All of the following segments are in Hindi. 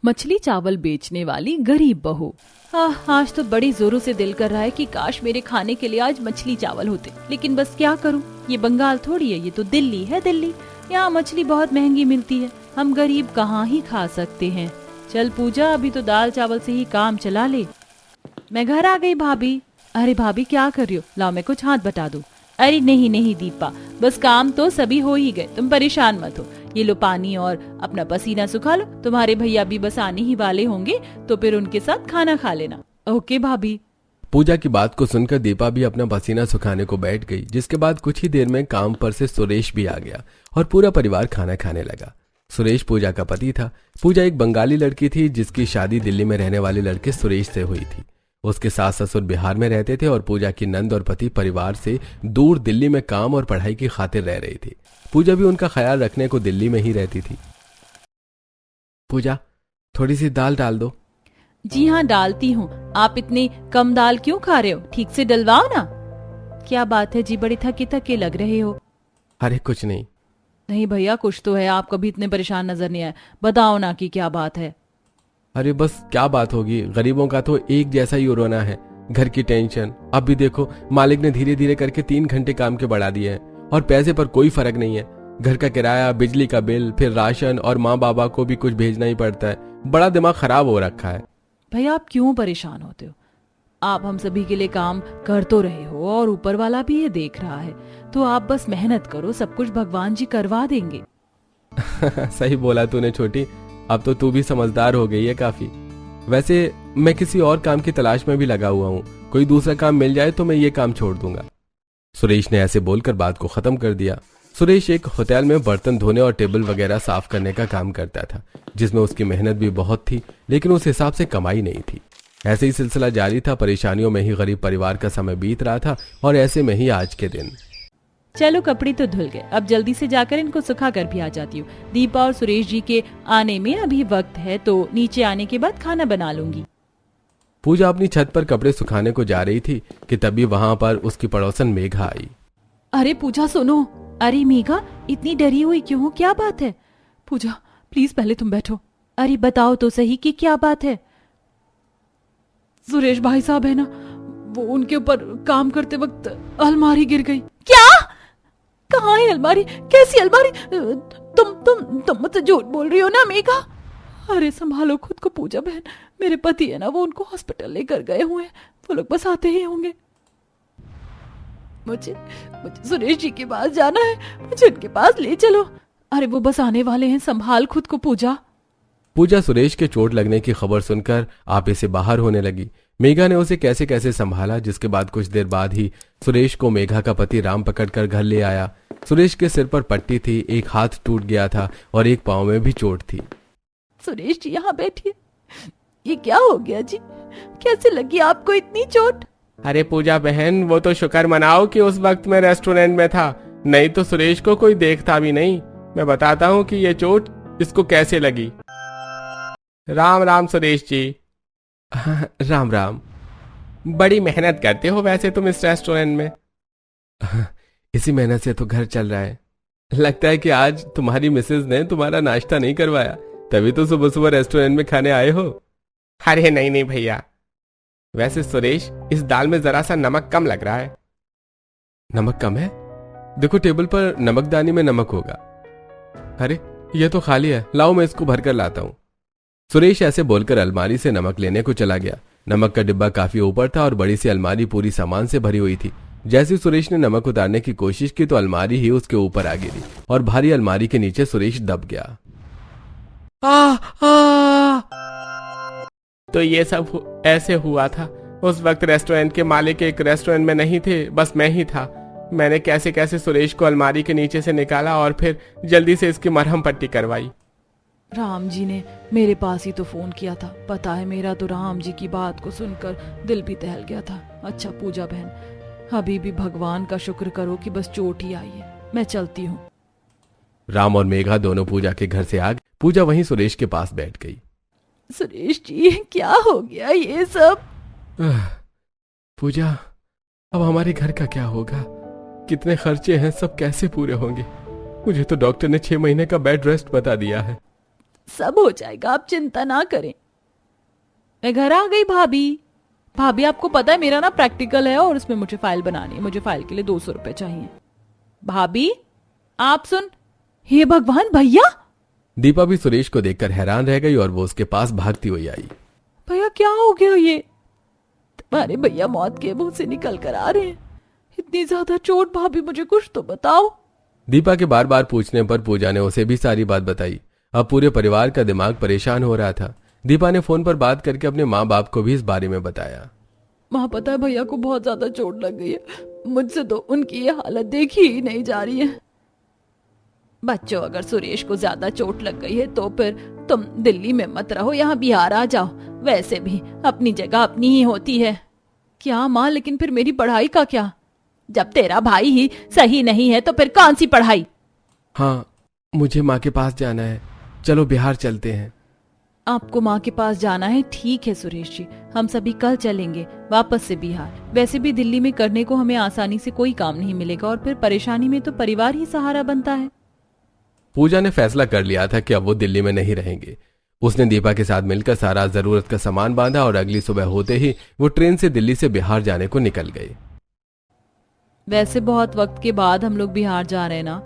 मछली चावल बेचने वाली गरीब बहू। आज तो बड़ी जोरों से दिल कर रहा है कि काश मेरे खाने के लिए आज मछली चावल होते, लेकिन बस क्या करूं, ये बंगाल थोड़ी है, ये तो दिल्ली है। दिल्ली यहाँ मछली बहुत महंगी मिलती है, हम गरीब कहाँ ही खा सकते हैं। चल पूजा, अभी तो दाल चावल से ही काम चला ले। मैं घर आ गई भाभी। अरे भाभी क्या कर रही हो, लाओ मैं कुछ हाथ बटा दूं। अरे नहीं नहीं दीपा, बस काम तो सभी हो ही गए, तुम परेशान मत हो। ये लो पानी और अपना पसीना सुखा लो, तुम्हारे भैया भी बस आने ही वाले होंगे तो फिर उनके साथ खाना खा लेना। ओके भाभी। पूजा की बात को सुनकर दीपा भी अपना पसीना सुखाने को बैठ गई, जिसके बाद कुछ ही देर में काम पर से सुरेश भी आ गया और पूरा परिवार खाना खाने लगा। सुरेश पूजा का पति था। पूजा एक बंगाली लड़की थी जिसकी शादी दिल्ली में रहने वाले लड़के सुरेश से हुई थी। उसके सास ससुर बिहार में रहते थे और पूजा की नंद और पति परिवार से दूर दिल्ली में काम और पढ़ाई की खातिर रह रही थी। पूजा भी उनका ख्याल रखने को दिल्ली में ही रहती थी। पूजा, थोड़ी सी दाल डाल दो। जी हाँ डालती हूँ। आप इतनी कम दाल क्यों खा रहे हो, ठीक से डलवाओ ना। क्या बात है जी, बड़ी थके थके लग रहे हो। अरे कुछ नहीं। नहीं भैया कुछ तो है, आप कभी इतने परेशान नजर नहीं आए, बताओ ना कि क्या बात है। अरे बस क्या बात होगी, गरीबों का तो एक जैसा ही रोना है, घर की टेंशन। अब भी देखो मालिक ने धीरे धीरे करके 3 घंटे काम के बढ़ा दिए हैं और पैसे पर कोई फर्क नहीं है। घर का किराया, बिजली का बिल, फिर राशन और माँ बाबा को भी कुछ भेजना ही पड़ता है। बड़ा दिमाग खराब हो रखा है। भैया आप क्यों परेशान होते हो, आप हम सभी के लिए काम कर तो रहे हो और ऊपर वाला भी ये देख रहा है, तो आप बस मेहनत करो, सब कुछ भगवान जी करवा देंगे। सही बोला तूने छोटी, अब तो तू भी समझदार हो गई है काफी। वैसे मैं किसी और काम की तलाश में भी लगा हुआ हूँ, कोई दूसरा काम मिल जाए तो मैं ये काम छोड़ दूंगा। सुरेश ने ऐसे बोलकर बात को खत्म कर दिया। सुरेश एक होटल में बर्तन धोने और टेबल वगैरह साफ करने का काम करता था, जिसमें उसकी मेहनत भी बहुत थी, लेकिन उस हिसाब से कमाई नहीं थी। ऐसे ही सिलसिला जारी था। परेशानियों में ही गरीब परिवार का समय बीत रहा था और ऐसे में ही आज के दिन। चलो कपड़े तो धुल गए, अब जल्दी से जाकर इनको सुखा कर भी आ जाती हूँ। दीपा और सुरेश जी के आने में अभी वक्त है, तो नीचे आने के बाद खाना बना लूंगी। पूजा अपनी छत पर कपड़े सुखाने को जा रही थी कि तभी वहां पर उसकी पड़ोसन मेघा आई। अरे पूजा सुनो। अरे मेघा इतनी डरी हुई क्यों हो, क्या बात है। पूजा प्लीज पहले तुम बैठो। अरे बताओ तो सही कि क्या बात है। सुरेश भाई साहब है ना, वो उनके ऊपर काम करते वक्त अलमारी गिर गई। क्या? कहाँ है अलमारी, कैसी अलमारी? तुम मुझसे झूठ बोल रही हो ना मेघा। अरे संभालो खुद को पूजा बहन, मेरे पति है ना, वो उनको हॉस्पिटल लेकर गए हुए हैं, वो लोग बस आते ही होंगे। मुझे सुरेश जी के पास जाना है, मुझे उनके पास ले चलो। अरे वो बस आने वाले हैं, संभाल खुद को पूजा। पूजा सुरेश के चोट लगने की खबर सुनकर आपे से बाहर होने लगी। मेघा ने उसे कैसे कैसे संभाला, जिसके बाद कुछ देर बाद ही सुरेश को मेघा का पति राम पकड़कर घर ले आया। सुरेश के सिर पर पट्टी थी, एक हाथ टूट गया था और एक पांव में भी चोट थी। सुरेश जी यहाँ बैठिए, ये क्या हो गया जी, कैसे लगी आपको इतनी चोट? अरे पूजा बहन, वो तो शुक्र मनाओ कि उस वक्त मैं रेस्टोरेंट में था, नहीं तो सुरेश को कोई देखता भी नहीं। मैं बताता हूँ कि ये चोट इसको कैसे लगी। राम राम सुरेश जी। राम राम। बड़ी मेहनत करते हो वैसे तुम इस रेस्टोरेंट में। इसी मेहनत से तो घर चल रहा है। लगता है कि आज तुम्हारी मिसेज ने तुम्हारा नाश्ता नहीं करवाया, तभी तो सुबह सुबह रेस्टोरेंट में खाने आए हो। अरे नहीं नहीं भैया, वैसे सुरेश इस दाल में जरा सा नमक कम लग रहा है। नमक कम है? देखो टेबल पर नमकदानी में नमक होगा। अरे ये तो खाली है, लाओ मैं इसको भरकर लाता हूँ। सुरेश ऐसे बोलकर अलमारी से नमक लेने को चला गया। नमक का डिब्बा काफी ऊपर था और बड़ी सी अलमारी पूरी सामान से भरी हुई थी। जैसे ही सुरेश ने नमक उतारने की कोशिश की तो अलमारी ही उसके ऊपर आ गिरी और भारी अलमारी के नीचे सुरेश दब गया। तो ये सब ऐसे हुआ था। उस वक्त रेस्टोरेंट के मालिक एक रेस्टोरेंट में नहीं थे, बस मैं ही था। मैंने कैसे कैसे सुरेश को अलमारी के नीचे से निकाला और फिर जल्दी से इसकी मरहम पट्टी करवाई। राम जी ने मेरे पास ही तो फोन किया था, पता है मेरा तो राम जी की बात को सुनकर दिल भी दहल गया था। अच्छा पूजा बहन, अभी भी भगवान का शुक्र करो कि बस चोट ही आई है, मैं चलती हूँ। राम और मेघा दोनों पूजा के घर से आ गए। पूजा वहीं सुरेश के पास बैठ गई। सुरेश जी क्या हो गया ये सब? पूजा, अब हमारे घर का क्या होगा? कितने खर्चे हैं, सब कैसे पूरे होंगे? मुझे तो डॉक्टर ने 6 महीने का बेड रेस्ट बता दिया है। सब हो जाएगा, आप चिंता ना करें। मैं घर आ गई भाभी। भाभी आपको पता है मेरा ना प्रैक्टिकल है और उसमें मुझे फाइल बनानी है, मुझे फाइल के लिए 200 रुपए चाहिए। भाभी आप सुन, हे भगवान भैया। दीपा भी सुरेश को देखकर हैरान रह गई और वो उसके पास भागती हुई आई। भैया क्या हो गया? ये तुम्हारे भैया मौत के मुंह से निकल कर आ रहे हैं, इतनी ज्यादा चोट। भाभी मुझे कुछ तो बताओ। दीपा के बार बार पूछने पर पूजा ने उसे भी सारी बात बताई। अब पूरे परिवार का दिमाग परेशान हो रहा था। दीपा ने फोन पर बात करके अपने माँ बाप को भी इस बारे में बताया। माँ पता है भैया को बहुत ज्यादा चोट लग गई है, मुझसे तो उनकी ये हालत देखी ही नहीं जा रही है। बच्चों अगर सुरेश को ज्यादा चोट लग गई है तो फिर तुम दिल्ली में मत रहो, यहाँ बिहार आ जाओ। वैसे भी अपनी जगह अपनी ही होती है। क्या माँ, लेकिन फिर मेरी पढ़ाई का क्या? जब तेरा भाई ही सही नहीं है तो फिर कौन सी पढ़ाई? हाँ, मुझे माँ के पास जाना है, चलो बिहार चलते हैं। आपको माँ के पास जाना है, ठीक है सुरेश जी, हम सभी कल चलेंगे वापस से बिहार। वैसे भी दिल्ली में करने को हमें आसानी से कोई काम नहीं मिलेगा और फिर परेशानी में तो परिवार ही सहारा बनता है। पूजा ने फैसला कर लिया था कि अब वो दिल्ली में नहीं रहेंगे। उसने दीपा के साथ मिलकर सारा जरूरत का सामान बांधा और अगली सुबह होते ही वो ट्रेन से दिल्ली से बिहार जाने को निकल गए। वैसे बहुत वक्त के बाद हम लोग बिहार जा रहे हैं ना।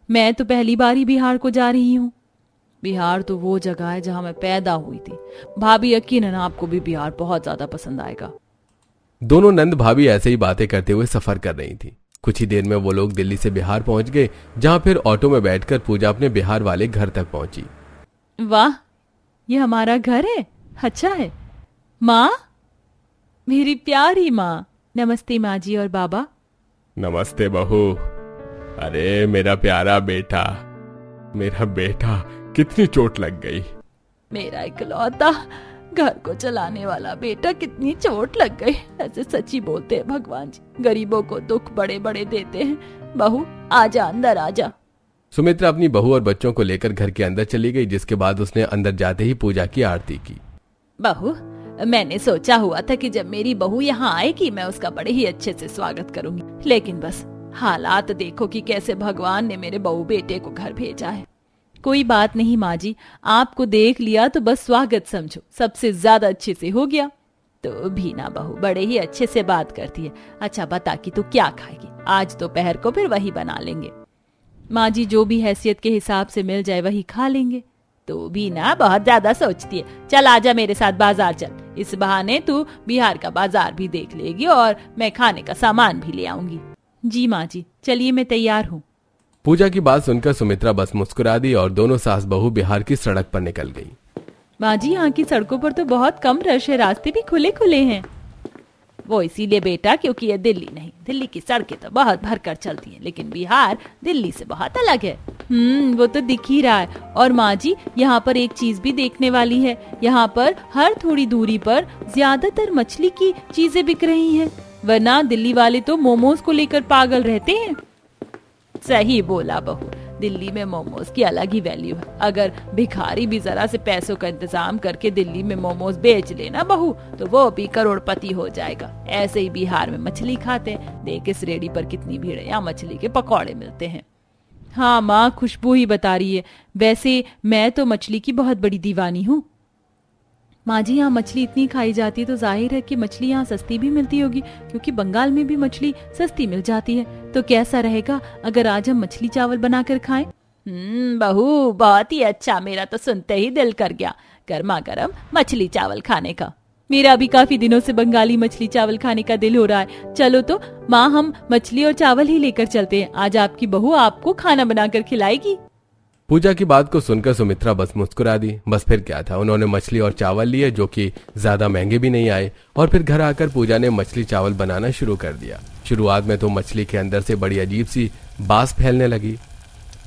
मैं तो पहली बार ही बिहार को जा रही हूँ। बिहार तो वो जगह है जहाँ मैं पैदा हुई थी। भाभी यकीनन आपको भी बिहार बहुत ज्यादा पसंद आएगा। दोनों नंद भाभी ऐसे ही बातें करते हुए सफर कर रही थी। कुछ ही देर में वो लोग दिल्ली से बिहार पहुंच गए, जहां फिर ऑटो में बैठकर पूजा अपने बिहार वाले घर तक पहुंची। वाह, ये हमारा घर है, अच्छा है। माँ, मेरी प्यारी माँ। नमस्ते माँ जी और बाबा। नमस्ते बहू। अरे मेरा प्यारा बेटा, मेरा बेटा, कितनी चोट लग गई। मेरा इकलौता घर को चलाने वाला बेटा, कितनी चोट लग गई। ऐसे सच्ची बोलते हैं भगवान जी, गरीबों को दुख बड़े बड़े देते हैं। बहू आजा, अंदर आजा। सुमित्रा अपनी बहू और बच्चों को लेकर घर के अंदर चली गई, जिसके बाद उसने अंदर जाते ही पूजा की आरती की। बहू, मैंने सोचा हुआ था कि जब मेरी बहू यहाँ आएगी मैं उसका बड़े ही अच्छे से स्वागत करूंगी, लेकिन बस हालात देखो कि कैसे भगवान ने मेरे बहू बेटे को घर भेजा है। कोई बात नहीं माँ जी, आपको देख लिया तो बस स्वागत समझो, सबसे ज्यादा अच्छे से हो गया। तो भीना बहू बड़े ही अच्छे से बात करती है। अच्छा बता कि तू क्या खाएगी? आज दोपहर को फिर वही बना लेंगे। माँ जी, जो भी हैसियत के हिसाब से मिल जाए वही खा लेंगे। तो भीना बहुत ज्यादा सोचती है। चल आजा मेरे साथ बाजार चल, इस बहाने तू बिहार का बाजार भी देख लेगी और मैं खाने का सामान भी ले आऊंगी। जी माँ जी, चलिए मैं तैयार हूँ। पूजा की बात सुनकर सुमित्रा बस मुस्कुरा दी और दोनों सास बहू बिहार की सड़क पर निकल गई। माँ जी, यहाँ की सड़कों पर तो बहुत कम रश है, रास्ते भी खुले खुले हैं। वो इसीलिए बेटा क्योंकि ये दिल्ली नहीं, दिल्ली की सड़कें तो बहुत भरकर चलती हैं, लेकिन बिहार दिल्ली से बहुत अलग है। वो तो दिख ही रहा है। और माँ जी, यहाँ पर एक चीज भी देखने वाली है। यहाँ पर हर थोड़ी दूरी पर ज्यादातर मछली की चीजें बिक रही हैं, वरना दिल्ली वाले तो मोमोज को लेकर पागल रहते हैं। सही बोला बहू, दिल्ली में मोमोज की अलग ही वैल्यू है। अगर भिखारी भी जरा से पैसों का इंतजाम करके दिल्ली में मोमोज बेच लेना बहू, तो वो भी करोड़पति हो जाएगा। ऐसे ही बिहार में मछली खाते हैं, देख इस रेडी पर कितनी भीड़ है, यहाँ मछली के पकौड़े मिलते हैं। हाँ माँ, खुशबू ही बता रही है। वैसे मैं तो मछली की बहुत बड़ी दीवानी हूँ। माँ जी, यहाँ मछली इतनी खाई जाती है तो जाहिर है कि मछली यहाँ सस्ती भी मिलती होगी, क्योंकि बंगाल में भी मछली सस्ती मिल जाती है। तो कैसा रहेगा अगर आज हम मछली चावल बनाकर खाएं? बहू बहुत ही अच्छा, मेरा तो सुनते ही दिल कर गया गर्मा गर्म मछली चावल खाने का। मेरा भी काफी दिनों से बंगाली मछली चावल खाने का दिल हो रहा है। चलो तो माँ, हम मछली और चावल ही लेकर चलते हैं। आज आपकी बहू आपको खाना बनाकर खिलाएगी। पूजा की बात को सुनकर सुमित्रा बस मुस्कुरा दी। बस फिर क्या था, उन्होंने मछली और चावल लिए जो कि ज्यादा महंगे भी नहीं आए, और फिर घर आकर पूजा ने मछली चावल बनाना शुरू कर दिया। शुरुआत में तो मछली के अंदर से बड़ी अजीब सी बास फैलने लगी।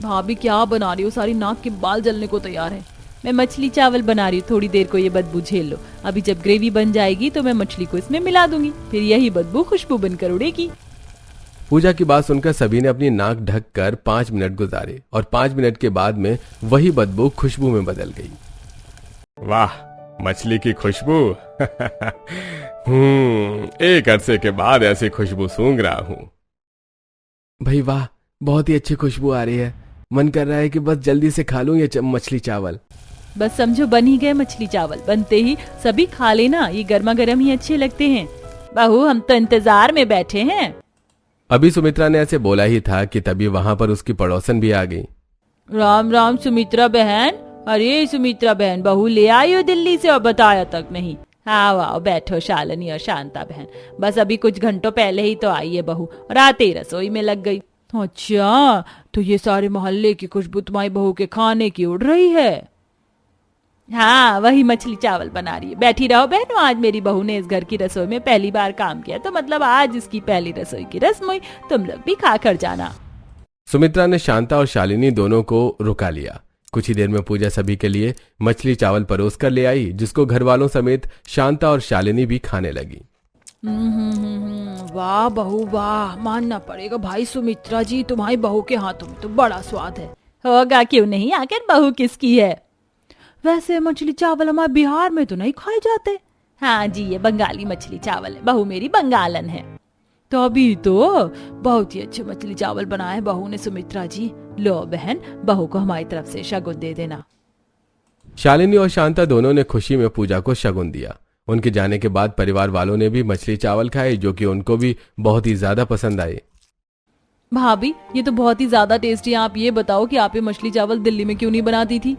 भाभी क्या बना रही हो? सारी नाक के बाल जलने को तैयार है। मैं मछली चावल बना रही हूँ, थोड़ी देर को ये बदबू झेल लो। अभी जब ग्रेवी बन जाएगी तो मैं मछली को इसमें मिला दूंगी, फिर यही बदबू खुशबू बनकर उड़ेगी। पूजा की बात सुनकर सभी ने अपनी नाक ढक कर 5 मिनट गुजारे और 5 मिनट के बाद में वही बदबू खुशबू में बदल गई। वाह, मछली की खुशबू। एक अरसे के बाद ऐसी खुशबू सूंघ रहा हूँ। भाई वाह, बहुत ही अच्छी खुशबू आ रही है। मन कर रहा है कि बस जल्दी से खा लूं ये मछली चावल। बस समझो बन ही गए मछली चावल। बनते ही सभी खा लेना, ये गर्मा गर्म ही अच्छे लगते हैं। बहू हम तो इंतजार में बैठे हैं। अभी सुमित्रा ने ऐसे बोला ही था कि तभी वहां पर उसकी पड़ोसन भी आ गई। राम राम सुमित्रा बहन। अरे सुमित्रा बहन, बहू ले आई हो दिल्ली से और बताया तक नहीं। आओ आओ बैठो शालिनी और शांता बहन, बस अभी कुछ घंटों पहले ही तो आई है बहू और आते ही रसोई में लग गई। अच्छा, तो ये सारे मोहल्ले की खुशबू तुम्हारी बहू के खाने की उड़ रही है। हाँ, वही मछली चावल बना रही है। बैठी रहो बहनों, आज मेरी बहू ने इस घर की रसोई में पहली बार काम किया, तो मतलब आज इसकी पहली रसोई की रस्म हुई। तुम लोग भी खा कर जाना। सुमित्रा ने शांता और शालिनी दोनों को रुका लिया। कुछ ही देर में पूजा सभी के लिए मछली चावल परोस कर ले आई, जिसको घर वालों समेत शांता और शालिनी भी खाने लगी। वाह बहू वाह, मानना पड़ेगा भाई सुमित्रा जी, तुम्हारी बहू के हाथों में तो बड़ा स्वाद है। होगा क्यों नहीं, आखिर बहू किसकी है। वैसे मछली चावल हमारे बिहार में तो नहीं खाए जाते। हाँ जी, ये बंगाली मछली चावल है, बहू मेरी बंगालन है। तभी तो बहुत ही अच्छे मछली चावल बनाए बहू ने सुमित्रा जी। लो बहन, बहू को हमारी तरफ से शगुन दे देना। शालिनी और शांता दोनों ने खुशी में पूजा को शगुन दिया। उनके जाने के बाद परिवार वालों ने भी मछली चावल खाए, जो कि उनको भी बहुत ही ज्यादा पसंद आए। भाभी ये तो बहुत ही ज्यादा टेस्टी है। आप ये बताओ कि आप ये मछली चावल दिल्ली में क्यों नहीं बनाती थी।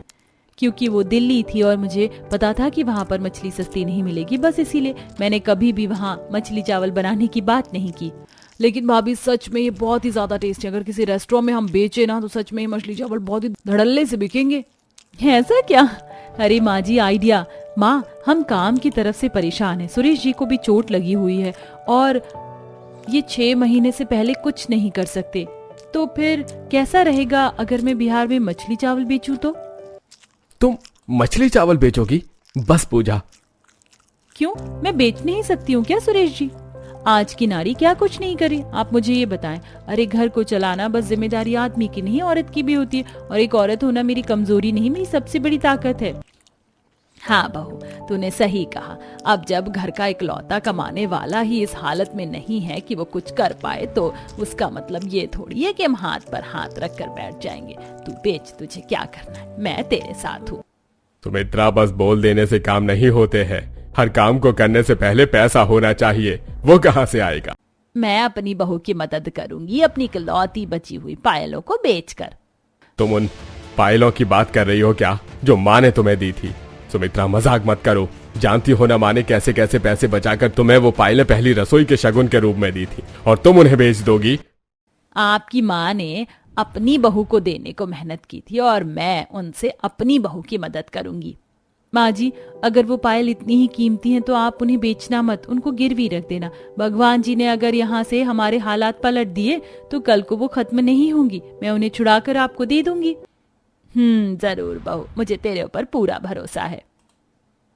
क्योंकि वो दिल्ली थी और मुझे पता था कि वहाँ पर मछली सस्ती नहीं मिलेगी, बस इसीलिए मैंने कभी भी वहाँ मछली चावल बनाने की बात नहीं की। लेकिन भाभी सच में ये बहुत ही ज्यादा टेस्टी है। अगर किसी रेस्टोरेंट में हम बेचे ना तो सच में ये मछली चावल बहुत ही धड़ल्ले से बिकेंगे। ऐसा क्या। अरे माँ जी आइडिया। माँ, हम काम की तरफ से परेशान हैं। सुरेश जी को भी चोट लगी हुई है और ये 6 महीने से पहले कुछ नहीं कर सकते। तो फिर कैसा रहेगा अगर मैं बिहार में मछली चावल बेचूं तो। तुम मछली चावल बेचोगी? बस पूजा। क्यों, मैं बेच नहीं सकती हूँ क्या सुरेश जी। आज की नारी क्या कुछ नहीं करे, आप मुझे ये बताएं। अरे घर को चलाना बस जिम्मेदारी आदमी की नहीं औरत की भी होती है, और एक औरत होना मेरी कमजोरी नहीं, मेरी सबसे बड़ी ताकत है। हाँ बहू, तूने सही कहा। अब जब घर का इकलौता कमाने वाला ही इस हालत में नहीं है कि वो कुछ कर पाए, तो उसका मतलब ये थोड़ी है कि हम हाथ पर हाथ रख कर बैठ जाएंगे। तू बेच, तुझे क्या करना है, मैं तेरे साथ हूँ। सुमित्रा, बस बोल देने से काम नहीं होते हैं। हर काम को करने से पहले पैसा होना चाहिए, वो कहाँ से आएगा। मैं अपनी बहू की मदद करूंगी अपनी इकलौती बची हुई पायलों को बेचकर। तुम उन पायलों की बात कर रही हो क्या, जो माँ ने तुम्हें दी थी? सुमित्रा, मजाक मत करो। जानती हो ना माँ ने कैसे कैसे पैसे बचाकर तुम्हें वो पायलें पहली रसोई के शगुन के रूप में दी थी, और तुम उन्हें बेच दोगी। आपकी माँ ने अपनी बहू को देने को मेहनत की थी और मैं उनसे अपनी बहू की मदद करूंगी। माँ जी, अगर वो पायल इतनी ही कीमती हैं तो आप उन्हें बेचना मत, उनको गिरवी रख देना। भगवान जी ने अगर यहाँ से हमारे हालात पलट दिए तो कल को वो खत्म नहीं होंगी। मैं उन्हें छुड़ाकर आपको दे दूंगी। जरूर बहू, मुझे तेरे ऊपर पूरा भरोसा है।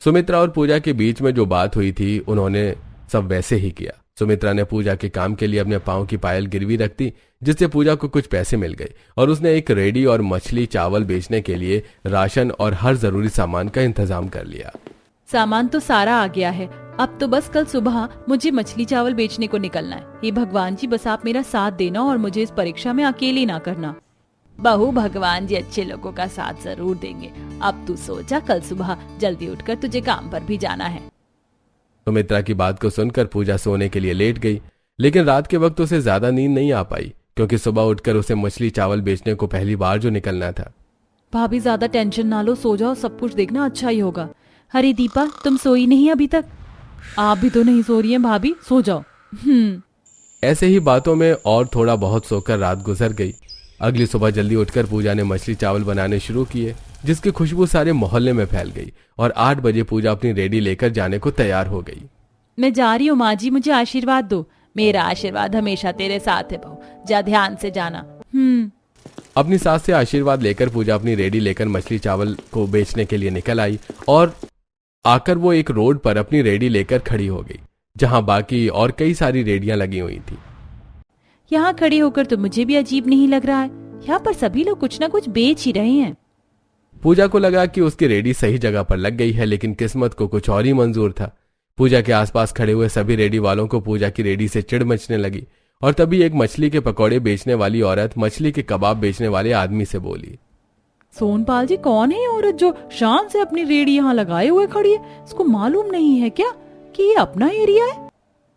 सुमित्रा और पूजा के बीच में जो बात हुई थी उन्होंने सब वैसे ही किया। सुमित्रा ने पूजा के काम के लिए अपने पांव की पायल गिरवी रख दी, जिससे पूजा को कुछ पैसे मिल गए, और उसने एक रेडी और मछली चावल बेचने के लिए राशन और हर जरूरी सामान का इंतजाम कर लिया। सामान तो सारा आ गया है, अब तो बस कल सुबह मुझे मछली चावल बेचने को निकलना है। हे भगवान जी, बस आप मेरा साथ देना और मुझे इस परीक्षा में अकेली ना करना। बहू, भगवान जी अच्छे लोगों का साथ जरूर देंगे। अब तू सोचा, कल सुबह जल्दी उठकर तुझे काम पर भी जाना है। सुमित्रा की बात को सुनकर पूजा सोने के लिए लेट गई, लेकिन रात के वक्त उसे ज्यादा नींद नहीं आ पाई, क्योंकि सुबह उठकर उसे मछली चावल बेचने को पहली बार जो निकलना था। भाभी ज्यादा टेंशन ना लो, सो जाओ, सब कुछ देखना अच्छा ही होगा। हरी दीपा, तुम सोई नहीं अभी तक? आप भी तो नहीं सो रही हैं भाभी, सो जाओ। ऐसे ही बातों में और थोड़ा बहुत सोकर रात गुजर गई। अगली सुबह जल्दी उठकर पूजा ने मछली चावल बनाने शुरू किए, जिसकी खुशबू सारे मोहल्ले में फैल गई, और 8 बजे पूजा अपनी रेडी लेकर जाने को तैयार हो गई। मैं जा रही हूँ माँ जी, मुझे आशीर्वाद दो। मेरा आशीर्वाद हमेशा तेरे साथ है बहू, जा ध्यान से जाना। अपनी सास से आशीर्वाद लेकर पूजा अपनी रेडी लेकर मछली चावल को बेचने के लिए निकल आई, और आकर वो एक रोड पर अपनी रेडी लेकर खड़ी हो गई, जहां बाकी और कई सारी रेडियां लगी हुई थी। यहाँ खड़े होकर तो मुझे भी अजीब नहीं लग रहा है, यहाँ पर सभी लोग कुछ ना कुछ बेच ही रहे हैं। पूजा को लगा कि उसकी रेडी सही जगह पर लग गई है, लेकिन किस्मत को कुछ और ही मंजूर था। पूजा के आसपास खड़े हुए सभी रेडी वालों को पूजा की रेडी से चिढ़ मचने लगी, और तभी एक मछली के पकौड़े बेचने वाली औरत मछली के कबाब बेचने वाले आदमी से बोली, सोनपाल जी, कौन है ये औरत जो शान से अपनी रेडी यहाँ लगाए हुए खड़ी है? इसको मालूम नहीं है क्या कि ये अपना एरिया है?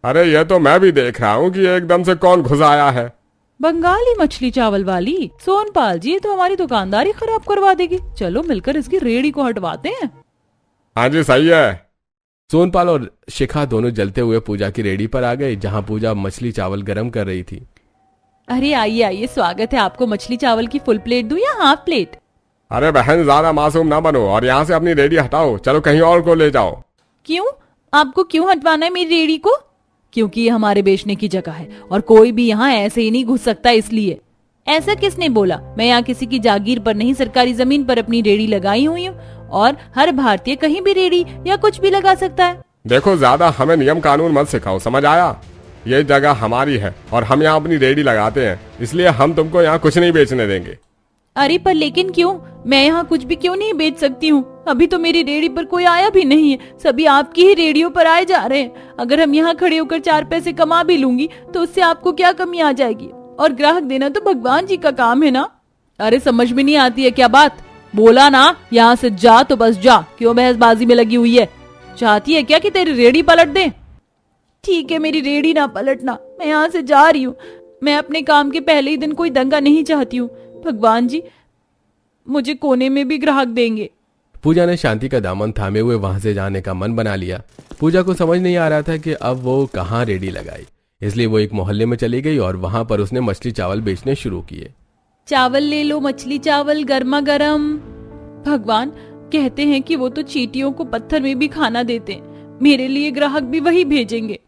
अरे ये तो मैं भी देख रहा हूँ कि ये एकदम से कौन घुस आया है। बंगाली मछली चावल वाली। सोनपाल जी, ये तो हमारी दुकानदारी खराब करवा देगी। चलो मिलकर इसकी रेडी को हटवाते हैं। हाँ जी सही है। सोनपाल और शिखा दोनों जलते हुए पूजा की रेडी पर आ गए, जहाँ पूजा मछली चावल गरम कर रही थी। अरे आइए आइए, स्वागत है। आपको मछली चावल की फुल प्लेट दूं या हाफ प्लेट? अरे बहन, ज्यादा मासूम ना बनो और यहाँ से अपनी रेडी हटाओ। चलो कहीं और को ले जाओ। क्यों? आपको क्यों हटवाना है मेरी रेडी को? क्योंकि ये हमारे बेचने की जगह है और कोई भी यहाँ ऐसे ही नहीं घुस सकता, इसलिए। ऐसा किसने बोला? मैं यहाँ किसी की जागीर पर नहीं, सरकारी जमीन पर अपनी रेडी लगाई हुई हूँ और हर भारतीय कहीं भी रेडी या कुछ भी लगा सकता है। देखो, ज्यादा हमें नियम कानून मत सिखाओ, समझ आया? ये जगह हमारी है और हम यहाँ अपनी रेडी लगाते हैं, इसलिए हम तुमको यहाँ कुछ नहीं बेचने देंगे। अरे पर लेकिन क्यों? मैं यहाँ कुछ भी क्यों नहीं बेच सकती हूँ? अभी तो मेरी रेडी पर कोई आया भी नहीं है, सभी आपकी ही रेडियो पर आए जा रहे हैं। अगर हम यहाँ खड़े होकर 4 पैसे कमा भी लूंगी तो उससे आपको क्या कमी आ जाएगी? और ग्राहक देना तो भगवान जी का काम है ना। अरे समझ में नहीं आती है क्या बात? बोला ना, यहाँ से जा तो बस जा। क्यों बहसबाजी में लगी हुई है? चाहती है क्या कि तेरी रेडी पलट दे? ठीक है, मेरी रेडी ना पलटना, मैं यहाँ से जा रही हूँ। मैं अपने काम के पहले ही दिन कोई दंगा नहीं चाहती हूँ। भगवान जी मुझे कोने में भी ग्राहक देंगे। पूजा ने शांति का दामन थामे हुए वहां से जाने का मन बना लिया। पूजा को समझ नहीं आ रहा था कि अब वो कहाँ रेडी लगाई, इसलिए वो एक मोहल्ले में चली गई और वहां पर उसने मछली चावल बेचने शुरू किए। चावल ले लो, मछली चावल गर्मा गर्म। भगवान, कहते हैं कि वो तो चींटियों को पत्थर में भी खाना देते हैं, मेरे लिए ग्राहक भी वही भेजेंगे।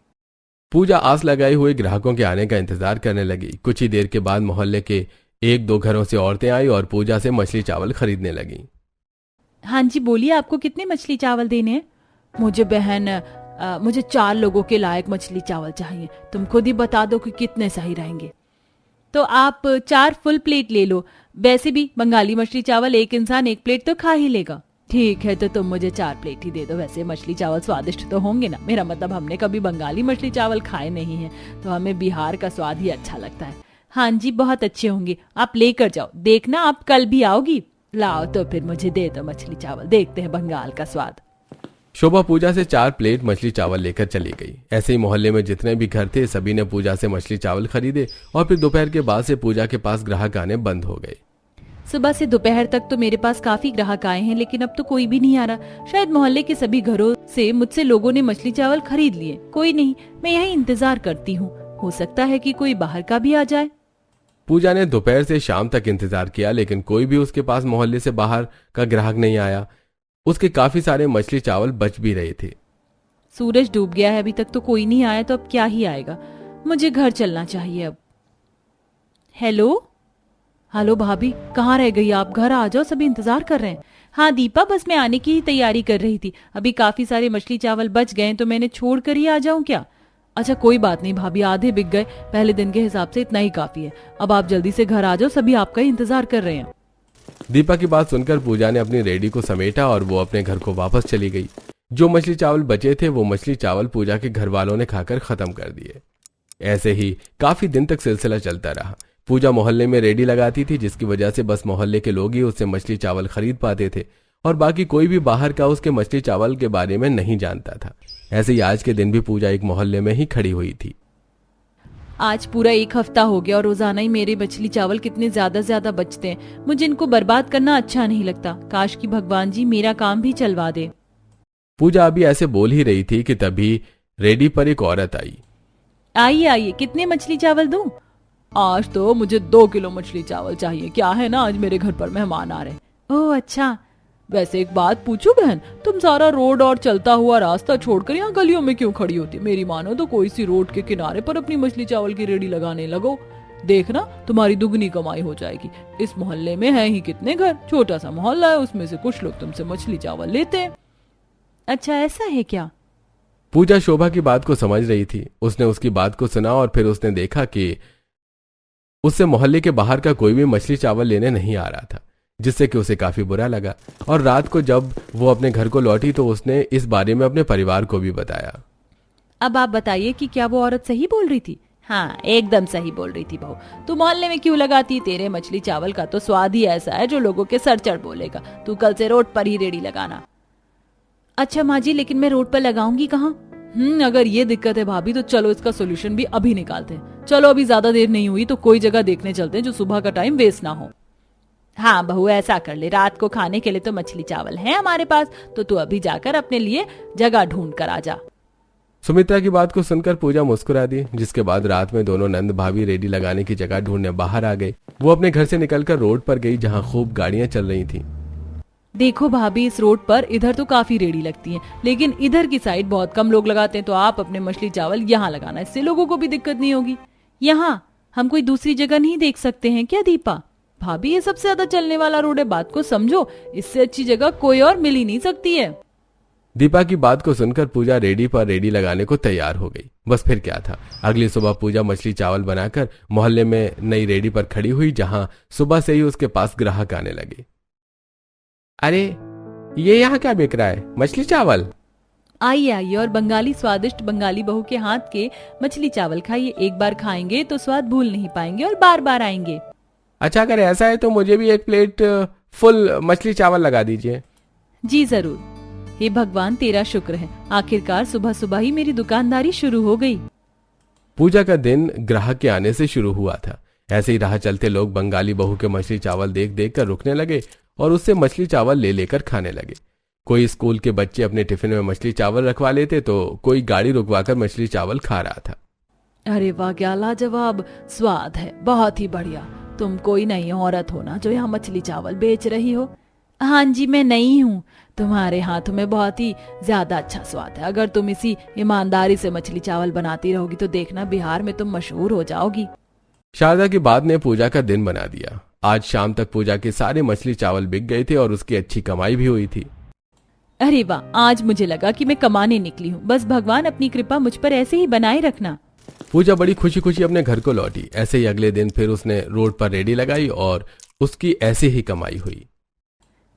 पूजा आस लगाए हुए ग्राहकों के आने का इंतजार करने लगी। कुछ ही देर के बाद मोहल्ले के 1-2 घरों से औरतें आई और पूजा से मछली चावल खरीदने लगी। हाँ जी बोलिए, आपको कितने मछली चावल देने हैं? मुझे बहन, मुझे 4 लोगों के लायक मछली चावल चाहिए। तुम खुद ही बता दो कि कितने सही रहेंगे। तो आप 4 फुल प्लेट ले लो। वैसे भी बंगाली मछली चावल एक इंसान 1 प्लेट तो खा ही लेगा। ठीक है, तो तुम मुझे 4 प्लेट ही दे दो। वैसे मछली चावल स्वादिष्ट तो होंगे ना? मेरा मतलब, हमने कभी बंगाली मछली चावल खाए नहीं है, तो हमें बिहार का स्वाद ही अच्छा लगता है। हाँ जी, बहुत अच्छे होंगे, आप लेकर जाओ। देखना आप कल भी आओगी। लाओ तो फिर मुझे दे दो मछली चावल, देखते हैं बंगाल का स्वाद। शोभा पूजा से 4 प्लेट मछली चावल लेकर चली गई। ऐसे ही मोहल्ले में जितने भी घर थे सभी ने पूजा से मछली चावल खरीदे और फिर दोपहर के बाद से पूजा के पास ग्राहक आने बंद हो गए। सुबह से दोपहर तक तो मेरे पास काफी ग्राहक आए हैं, लेकिन अब तो कोई भी नहीं आ रहा। शायद मोहल्ले के सभी घरों से मुझसे लोगों ने मछली चावल खरीद लिए। कोई नहीं, मैं यही इंतजार करती हूँ, हो सकता है कि कोई बाहर का भी आ जाए। पूजा ने दोपहर से शाम तक इंतजार किया, लेकिन कोई भी उसके पास मोहल्ले से बाहर का ग्राहक नहीं आया। उसके काफी सारे मछली चावल बच भी रहे थे। सूरज डूब गया है, अभी तक तो कोई नहीं आया, तो अब क्या ही आएगा। मुझे घर चलना चाहिए अब। हेलो हेलो भाभी, कहाँ रह गई आप? घर आ जाओ, सभी इंतजार कर रहे हैं। हाँ दीपा, बस मैं आने की ही तैयारी कर रही थी। अभी काफी सारे मछली चावल बच गए तो मैंने छोड़ कर ही आ जाऊं क्या? अच्छा कोई बात नहीं भाभी, आधे बिक गए, पहले दिन के हिसाब से इतना ही काफी है। अब आप जल्दी से घर आ जाओ, सभी आपका ही इंतजार कर रहे हैं। दीपा की बात सुनकर पूजा ने अपनी रेडी को समेटा और वो अपने घर को वापस चली गई। जो मछली चावल बचे थे वो मछली चावल पूजा के घर वालों ने खाकर खत्म कर दिए। ऐसे ही काफी दिन तक सिलसिला चलता रहा। पूजा मोहल्ले में रेडी लगाती थी, जिसकी वजह से बस मोहल्ले के लोग ही उससे मछली चावल खरीद पाते थे और बाकी कोई भी बाहर का उसके मछली चावल के बारे में नहीं जानता था। ऐसे ही आज के दिन भी पूजा एक मोहल्ले में ही खड़ी हुई थी। आज पूरा 1 हफ्ता हो गया और रोजाना ही मेरे मछली चावल कितने ज्यादा बचते हैं। मुझे इनको बर्बाद करना अच्छा नहीं लगता। काश कि भगवान जी मेरा काम भी चलवा दे। पूजा अभी ऐसे बोल ही रही थी कि तभी रेडी पर एक औरत आई। आइए आइए, कितने मछली चावल दूं? आज तो मुझे 2 किलो मछली चावल चाहिए। क्या है ना, आज मेरे घर पर मेहमान आ रहे हैं। ओह अच्छा, वैसे एक बात पूछूं बहन, तुम सारा रोड और चलता हुआ रास्ता छोड़कर यहाँ गलियों में क्यों खड़ी होती? मेरी मानो तो कोई सी रोड के किनारे पर अपनी मछली चावल की रेडी लगाने लगो। देखना तुम्हारी दुगनी कमाई हो जाएगी। इस मोहल्ले में है ही कितने घर, छोटा सा मोहल्ला है, उसमें से कुछ लोग तुमसे मछली चावल लेते हैं। अच्छा ऐसा है क्या? पूजा शोभा की बात को समझ रही थी। उसने उसकी बात को सुना और फिर उसने देखा कि उससे मोहल्ले के बाहर का कोई भी मछली चावल लेने नहीं आ रहा था, जिससे कि उसे काफी बुरा लगा। और रात को जब वो अपने घर को लौटी तो उसने इस बारे में अपने परिवार को भी बताया। अब आप बताइए कि क्या वो औरत सही बोल रही थी? हाँ एकदम सही बोल रही थी बहू। तू मोहल्ले में क्यों लगाती? तेरे मछली चावल का तो स्वाद ही ऐसा है जो लोगों के सर चढ़ बोलेगा। तू कल से रोड पर ही रेडी लगाना। अच्छा माँ जी, लेकिन मैं रोड पर लगाऊंगी कहाँ? अगर ये दिक्कत है भाभी तो चलो इसका सोल्यूशन भी अभी निकालते हैं। चलो अभी ज्यादा देर नहीं हुई तो कोई जगह देखने चलते हैं जो सुबह का टाइम वेस्ट ना हो। हाँ बहू ऐसा कर ले, रात को खाने के लिए तो मछली चावल है हमारे पास, तो तू अभी जाकर अपने लिए जगह ढूंढ कर आ जा। सुमित्रा की बात को सुनकर पूजा मुस्कुरा दी, जिसके बाद रात में दोनों नंद भाभी रेडी लगाने की जगह ढूंढने बाहर आ गए। वो अपने घर से निकलकर रोड पर गई जहाँ खूब गाड़ियां चल रही थी। देखो भाभी, इस रोड पर इधर तो काफी रेडी लगती हैं, लेकिन इधर की साइड बहुत कम लोग लगाते हैं, तो आप अपने मछली चावल यहाँ लगाना, इससे लोगों को भी दिक्कत नहीं होगी। यहाँ हम कोई दूसरी जगह नहीं देख सकते हैं क्या दीपा? भाभी ये सबसे ज्यादा चलने वाला रोड है, बात को समझो, इससे अच्छी जगह कोई और मिल ही नहीं सकती है। दीपा की बात को सुनकर पूजा रेडी पर रेडी लगाने को तैयार हो गई। बस फिर क्या था, अगली सुबह पूजा मछली चावल बनाकर मोहल्ले में नई रेडी पर खड़ी हुई, जहां सुबह से ही उसके पास ग्राहक आने लगे। अरे ये यहाँ क्या बिक रहा है? मछली चावल? आइए आइए और बंगाली स्वादिष्ट बंगाली बहू के हाथ के मछली चावल खाइए। एक बार खाएंगे तो स्वाद भूल नहीं पाएंगे और बार बार आएंगे। अच्छा, अगर ऐसा है तो मुझे भी एक प्लेट फुल मछली चावल लगा दीजिए। जी जरूर। हे भगवान तेरा शुक्र है, आखिरकार सुबह सुबह ही मेरी दुकानदारी शुरू हो गई। पूजा का दिन ग्राहक के आने से शुरू हुआ था। ऐसे ही राह चलते लोग बंगाली बहू के मछली चावल देख देख कर रुकने लगे और उससे मछली चावल ले लेकर खाने लगे। कोई स्कूल के बच्चे अपने टिफिन में मछली चावल रखवा लेते तो कोई गाड़ी रुकवाकर मछली चावल खा रहा था। अरे वाह, क्या लाजवाब स्वाद है, बहुत ही बढ़िया। तुम कोई नई औरत हो ना जो यहाँ मछली चावल बेच रही हो? हाँ जी मैं नई हूँ। तुम्हारे हाथों में बहुत ही ज्यादा अच्छा स्वाद है। अगर तुम इसी ईमानदारी से मछली चावल बनाती रहोगी तो देखना बिहार में तुम मशहूर हो जाओगी। शारदा की बात ने पूजा का दिन बना दिया। आज शाम तक पूजा के सारे मछली चावल बिक गए थे और उसकी अच्छी कमाई भी हुई थी। अरे वाह, आज मुझे लगा कि मैं कमाने निकली हूँ। बस भगवान अपनी कृपा मुझ पर ऐसे ही बनाए रखना। पूजा बड़ी खुशी खुशी अपने घर को लौटी। ऐसे ही अगले दिन फिर उसने रोड पर रेडी लगाई और उसकी ऐसे ही कमाई हुई।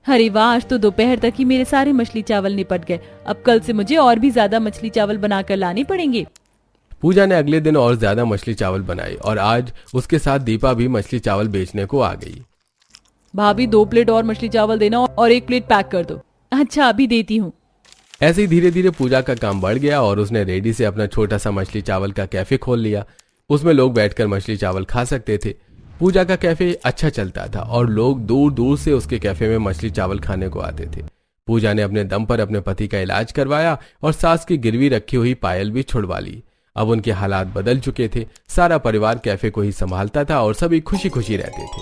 अरे वाह, आज तो दोपहर तक ही मेरे सारे मछली चावल निपट गए। अब कल से मुझे और भी ज्यादा मछली चावल बनाकर लाने पड़ेंगे। पूजा ने अगले दिन और ज्यादा मछली चावल बनाए और आज उसके साथ दीपा भी मछली चावल बेचने को आ गई। भाभी 2 प्लेट और मछली चावल देना और 1 प्लेट पैक कर दो। अच्छा अभी देती हूँ। ऐसे ही धीरे धीरे पूजा का काम बढ़ गया और उसने रेडी से अपना छोटा सा मछली चावल का कैफे खोल लिया। उसमें लोग बैठकर मछली चावल खा सकते थे। पूजा का कैफे अच्छा चलता था और लोग दूर दूर से उसके कैफे में मछली चावल खाने को आते थे। पूजा ने अपने दम पर अपने पति का इलाज करवाया और सास की गिरवी रखी हुई पायल भी छुड़वा ली। अब उनके हालात बदल चुके थे। सारा परिवार कैफे को ही संभालता था और सभी खुशी खुशी रहते थे।